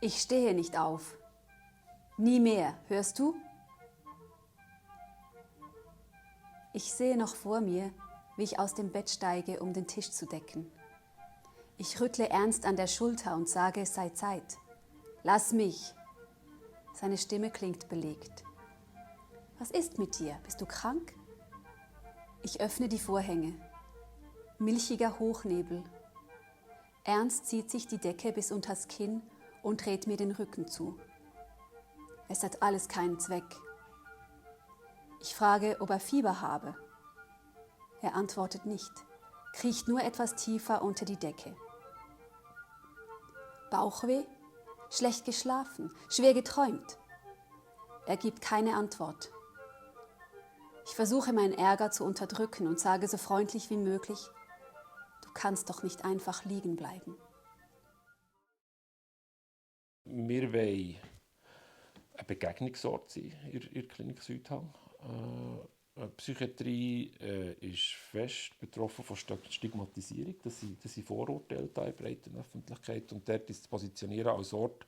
Ich stehe nicht auf. Nie mehr, hörst du? Ich sehe noch vor mir, wie ich aus dem Bett steige, um den Tisch zu decken. Ich rüttle Ernst an der Schulter und sage, es sei Zeit. Lass mich. Seine Stimme klingt belegt. Was ist mit dir? Bist du krank? Ich öffne die Vorhänge. Milchiger Hochnebel. Ernst zieht sich die Decke bis unters Kinn und dreht mir den Rücken zu. Es hat alles keinen Zweck. Ich frage, ob er Fieber habe. Er antwortet nicht, kriecht nur etwas tiefer unter die Decke. Bauchweh? Schlecht geschlafen? Schwer geträumt? Er gibt keine Antwort. Ich versuche meinen Ärger zu unterdrücken und sage so freundlich wie möglich, du kannst doch nicht einfach liegen bleiben. Wir wollen ein Begegnungsort sein in der Klinik Südhang. Die Psychiatrie ist fest betroffen von Stigmatisierung. Das sind Vorurteile in der breiten Öffentlichkeit. Und dort ist zu positionieren als Ort,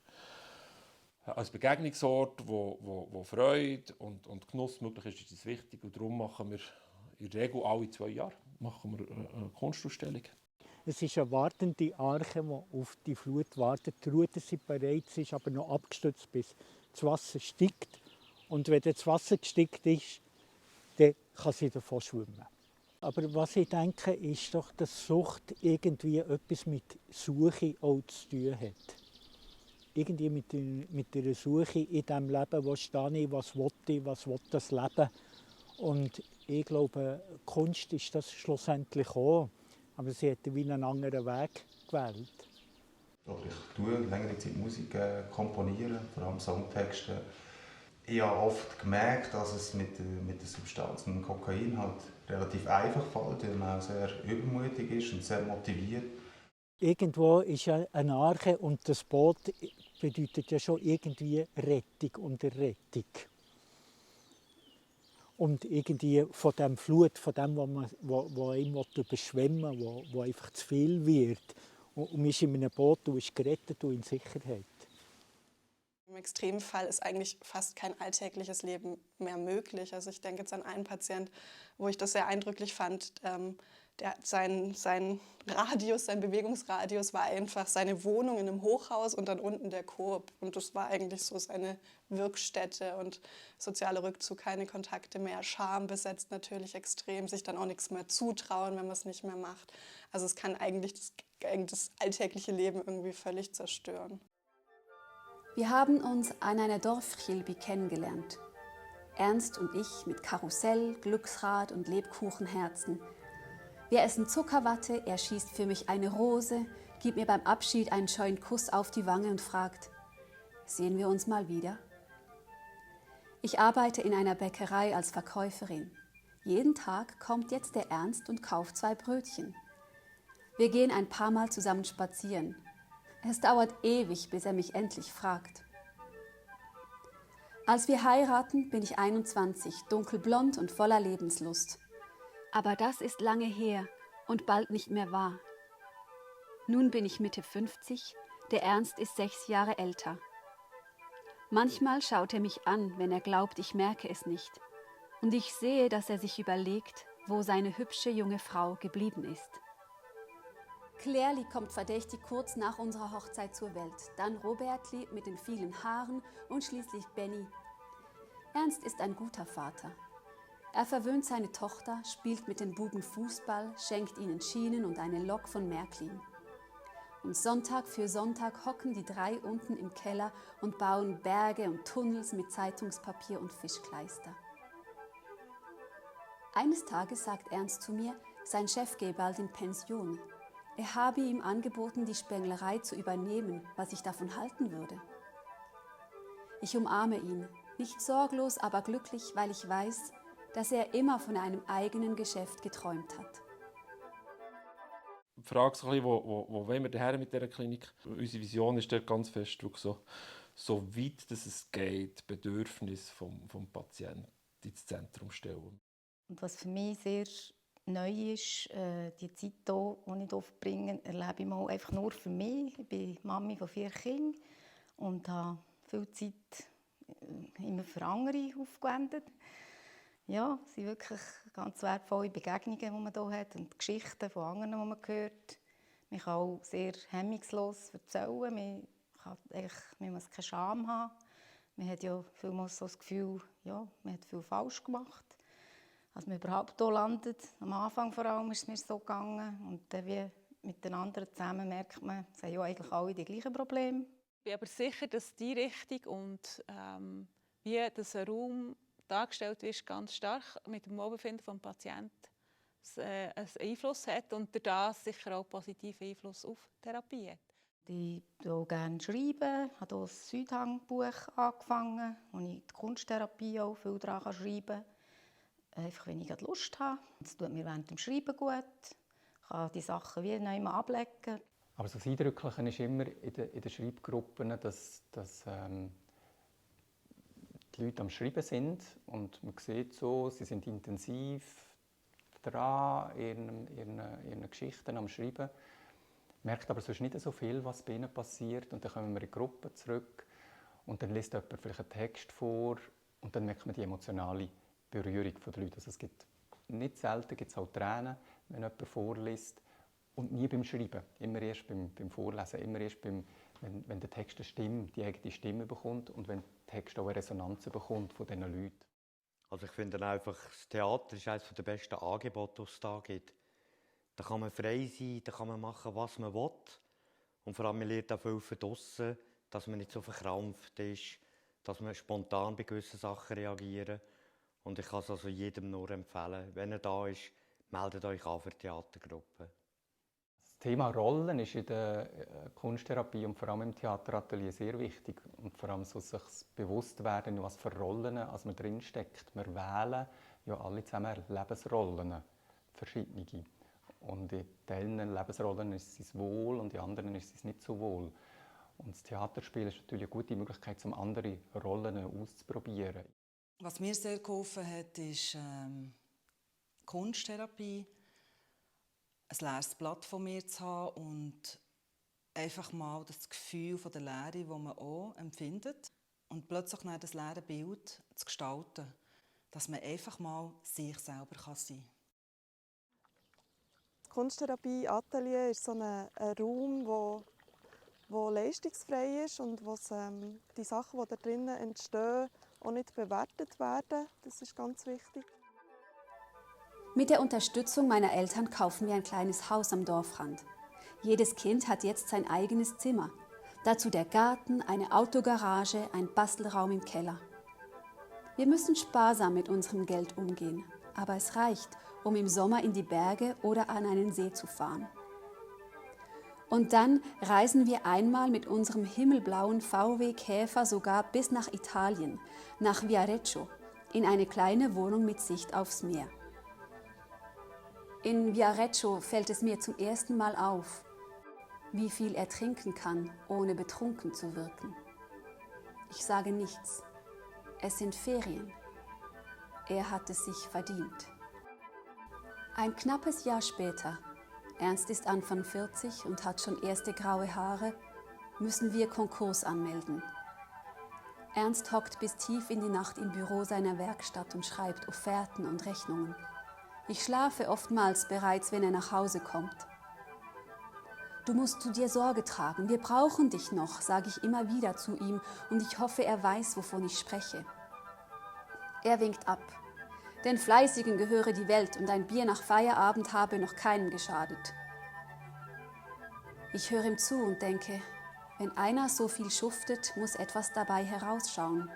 als Begegnungsort, wo Freude und Genuss möglich ist uns wichtig. Und darum machen wir in der Regel alle 2 Jahre eine Kunstausstellung. Es ist eine wartende Arche, die auf die Flut wartet. Die Ruder sind bereit, sie ist aber noch abgestützt, bis das Wasser steigt. Und wenn das Wasser gestiegen ist, dann kann sie davon schwimmen. Aber was ich denke, ist doch, dass Sucht irgendwie etwas mit Suche auch zu tun hat. Irgendwie mit der Suche in diesem Leben, wo stehe ich, was will das Leben. Und ich glaube, Kunst ist das schlussendlich auch. Aber sie hat wie einen anderen Weg gewählt. Ich tue längere Zeit Musik komponieren, vor allem Songtexte. Ich habe oft gemerkt, dass es mit der Substanz, mit dem Kokain, halt relativ einfach fällt, weil man auch sehr übermutig ist und sehr motiviert. Irgendwo ist ja eine Arche und das Boot bedeutet ja schon irgendwie Rettung und Errettung. Und irgendwie von dem Flut, von dem, was einem überschwemmen will, wo einfach zu viel wird. Und man ist in einem Boot und ist gerettet und in Sicherheit. Im Extremfall ist eigentlich fast kein alltägliches Leben mehr möglich. Also ich denke jetzt an einen Patienten, wo ich das sehr eindrücklich fand. Sein Bewegungsradius war einfach seine Wohnung in einem Hochhaus und dann unten der Coop. Und das war eigentlich so seine Wirkstätte und sozialer Rückzug, keine Kontakte mehr. Scham besetzt natürlich extrem, sich dann auch nichts mehr zutrauen, wenn man es nicht mehr macht. Also es kann eigentlich das alltägliche Leben irgendwie völlig zerstören. Wir haben uns an einer Dorfchilbi kennengelernt. Ernst und ich mit Karussell, Glücksrad und Lebkuchenherzen. Wir essen Zuckerwatte, er schießt für mich eine Rose, gibt mir beim Abschied einen scheuen Kuss auf die Wange und fragt, sehen wir uns mal wieder? Ich arbeite in einer Bäckerei als Verkäuferin. Jeden Tag kommt jetzt der Ernst und kauft 2 Brötchen. Wir gehen ein paar Mal zusammen spazieren. Es dauert ewig, bis er mich endlich fragt. Als wir heiraten, bin ich 21, dunkelblond und voller Lebenslust. Aber das ist lange her und bald nicht mehr wahr. Nun bin ich Mitte 50, der Ernst ist 6 Jahre älter. Manchmal schaut er mich an, wenn er glaubt, ich merke es nicht. Und ich sehe, dass er sich überlegt, wo seine hübsche junge Frau geblieben ist. Clairli kommt verdächtig kurz nach unserer Hochzeit zur Welt, dann Robertli mit den vielen Haaren und schließlich Benny. Ernst ist ein guter Vater. Er verwöhnt seine Tochter, spielt mit den Buben Fußball, schenkt ihnen Schienen und eine Lok von Märklin. Und Sonntag für Sonntag hocken die 3 unten im Keller und bauen Berge und Tunnels mit Zeitungspapier und Fischkleister. Eines Tages sagt Ernst zu mir, sein Chef gehe bald in Pension. Er habe ihm angeboten, die Spenglerei zu übernehmen, was ich davon halten würde. Ich umarme ihn, nicht sorglos, aber glücklich, weil ich weiß, dass er immer von einem eigenen Geschäft geträumt hat. Die Frage ist ein bisschen, wo wollen wir daher mit dieser Klinik? Unsere Vision ist dort ganz fest, so weit dass es geht, Bedürfnisse vom Patienten ins Zentrum stellen. Und was für mich sehr neu ist, die Zeit hier, die ich hier verbringe, erlebe ich mal einfach nur für mich. Ich bin Mami von 4 Kindern und habe viel Zeit immer für andere aufgewendet. Ja, es sind wirklich ganz wertvolle Begegnungen, die man hier hat und Geschichten von anderen, die man hört. Man kann auch sehr hemmungslos erzählen. Man muss keine Scham haben. Man hat ja vielmals so das Gefühl, ja, man hat viel falsch gemacht. Als man überhaupt hier landet, am Anfang vor allem ist es mir so gegangen. Und dann wie mit den anderen zusammen merkt man, es haben ja eigentlich alle die gleichen Probleme. Ich bin aber sicher, dass die Richtung und wie das ein Raum dargestellt ist, ganz stark mit dem Wohlbefinden des Patienten einen Einfluss hat und das sicher auch positiven Einfluss auf die Therapie hat. Ich schreibe gerne schreiben. Ich habe hier ein Südhang-Buch angefangen, wo ich die Kunsttherapie auch viel daran schreiben kann. Einfach, wenn ich Lust habe. Es tut mir während dem Schreiben gut. Ich kann die Sachen wie neu ablegen. Aber das Eindrückliche ist immer in den Schreibgruppen, dass die Leute am Schreiben sind und man sieht so, sie sind intensiv dran, ihren Geschichten am Schreiben. Man merkt aber sonst nicht so viel, was bei ihnen passiert. Und dann kommen wir in die Gruppe zurück und dann liest jemand vielleicht einen Text vor und dann merkt man die emotionale Berührung der Leute. Also es gibt nicht selten gibt's auch Tränen, wenn jemand vorliest. Und nie beim Schreiben, immer erst beim Vorlesen, immer erst wenn der Text die eigene Stimme bekommt und wenn der Text auch eine Resonanz bekommt von diesen Leuten. Also ich finde einfach, das Theater ist eines der besten Angebote, die es da gibt. Da kann man frei sein, da kann man machen, was man will. Und vor allem man lernt auch viel von draussen, dass man nicht so verkrampft ist, dass man spontan bei gewissen Sachen reagieren. Und ich kann es also jedem nur empfehlen, wenn er da ist, meldet euch an für die Theatergruppe. Das Thema Rollen ist in der Kunsttherapie und vor allem im Theateratelier sehr wichtig. Und vor allem so sich bewusst werden, was für Rollen als man drinsteckt. Wir wählen ja alle zusammen Lebensrollen, verschiedene. Und in diesen Lebensrollen ist es wohl und in anderen ist es nicht so wohl. Und das Theaterspiel ist natürlich eine gute Möglichkeit, um andere Rollen auszuprobieren. Was mir sehr geholfen hat, ist Kunsttherapie. Ein leeres Blatt von mir zu haben und einfach mal das Gefühl von der Leere, das man auch empfindet. Und plötzlich nach das leere Bild zu gestalten, dass man einfach mal sich selber sein kann. Das Kunsttherapie-Atelier ist so ein Raum, wo leistungsfrei ist und wo die Sachen, die da drinnen entstehen, auch nicht bewertet werden. Das ist ganz wichtig. Mit der Unterstützung meiner Eltern kaufen wir ein kleines Haus am Dorfrand. Jedes Kind hat jetzt sein eigenes Zimmer. Dazu der Garten, eine Autogarage, ein Bastelraum im Keller. Wir müssen sparsam mit unserem Geld umgehen, aber es reicht, um im Sommer in die Berge oder an einen See zu fahren. Und dann reisen wir einmal mit unserem himmelblauen VW Käfer sogar bis nach Italien, nach Viareggio, in eine kleine Wohnung mit Sicht aufs Meer. In Viareggio fällt es mir zum ersten Mal auf, wie viel er trinken kann, ohne betrunken zu wirken. Ich sage nichts. Es sind Ferien. Er hat es sich verdient. Ein knappes Jahr später, Ernst ist Anfang 40 und hat schon erste graue Haare, müssen wir Konkurs anmelden. Ernst hockt bis tief in die Nacht im Büro seiner Werkstatt und schreibt Offerten und Rechnungen. Ich schlafe oftmals bereits, wenn er nach Hause kommt. Du musst zu dir Sorge tragen, wir brauchen dich noch, sage ich immer wieder zu ihm und ich hoffe, er weiß, wovon ich spreche. Er winkt ab. Den Fleißigen gehöre die Welt und ein Bier nach Feierabend habe noch keinem geschadet. Ich höre ihm zu und denke, wenn einer so viel schuftet, muss etwas dabei herausschauen.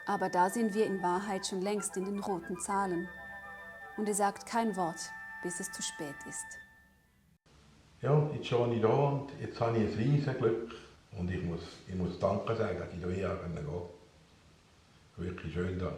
Aber da sind wir in Wahrheit schon längst in den roten Zahlen. Und er sagt kein Wort, bis es zu spät ist. Ja, jetzt stehe ich da und jetzt habe ich ein riesiges Glück. Und ich muss Danke sagen, dass ich hierher gehen konnte. Wirklich schön da.